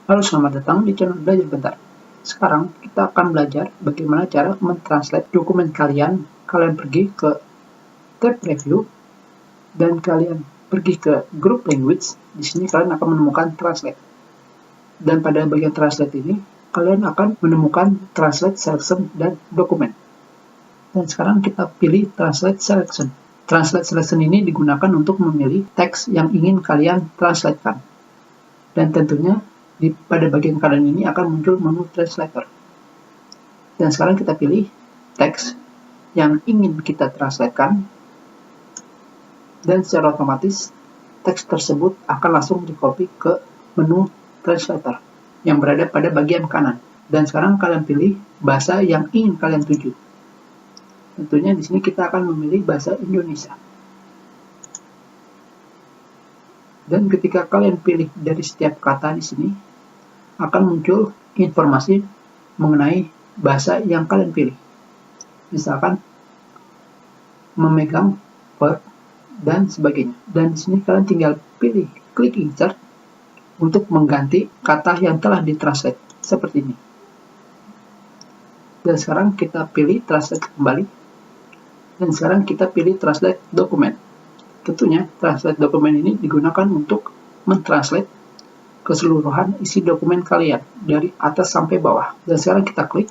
Halo, selamat datang di channel Belajar Bentar. Sekarang kita akan belajar bagaimana cara mentranslate dokumen kalian. Kalian pergi ke tab review dan kalian pergi ke group language. Di sini kalian akan menemukan translate. Dan pada bagian translate ini, kalian akan menemukan translate selection dan dokumen. Dan sekarang kita pilih translate selection. Translate selection ini digunakan untuk memilih teks yang ingin kalian translatekan. Dan tentunya pada bagian kanan ini akan muncul menu translator. Dan sekarang kita pilih teks yang ingin kita translatekan. Dan secara otomatis teks tersebut akan langsung di-copy ke menu translator yang berada pada bagian kanan. Dan sekarang kalian pilih bahasa yang ingin kalian tuju. Tentunya di sini kita akan memilih bahasa Indonesia. Dan ketika kalian pilih dari setiap kata di sini, akan muncul informasi mengenai bahasa yang kalian pilih. Misalkan memegang, verb, dan sebagainya. Dan di sini kalian tinggal pilih klik insert untuk mengganti kata yang telah ditranslate seperti ini. Dan sekarang kita pilih translate kembali. Dan sekarang kita pilih translate dokumen. Tentunya translate dokumen ini digunakan untuk mentranslate keseluruhan isi dokumen kalian dari atas sampai bawah. Dan sekarang kita klik.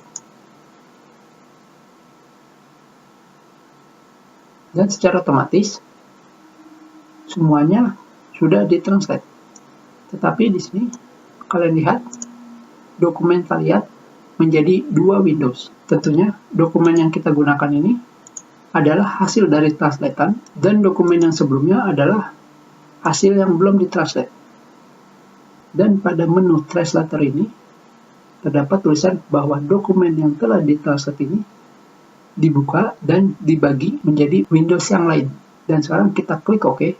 Dan secara otomatis semuanya sudah ditranslate. Tetapi di sini kalian lihat dokumen kalian menjadi dua windows. Tentunya dokumen yang kita gunakan ini adalah hasil dari translatean dan dokumen yang sebelumnya adalah hasil yang belum ditranslate. Dan pada menu translator ini terdapat tulisan bahwa dokumen yang telah ditranslate ini dibuka dan dibagi menjadi Windows yang lain. Dan sekarang kita klik OK.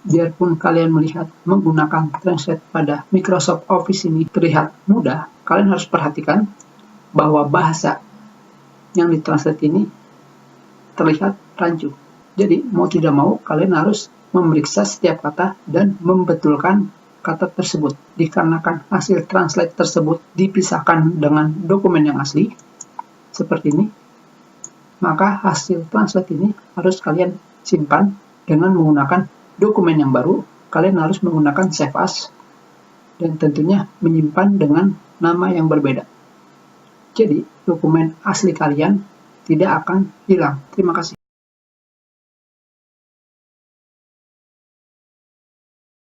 Biarpun kalian melihat menggunakan translate pada Microsoft Office ini terlihat mudah, kalian harus perhatikan bahwa bahasa yang ditranslate ini terlihat rancu. Jadi mau tidak mau kalian harus memeriksa setiap kata dan membetulkan kata tersebut. Dikarenakan hasil translate tersebut dipisahkan dengan dokumen yang asli seperti ini, maka hasil translate ini harus kalian simpan dengan menggunakan dokumen yang baru. Kalian harus menggunakan save as dan tentunya menyimpan dengan nama yang berbeda. Jadi dokumen asli kalian tidak akan hilang. Terima kasih.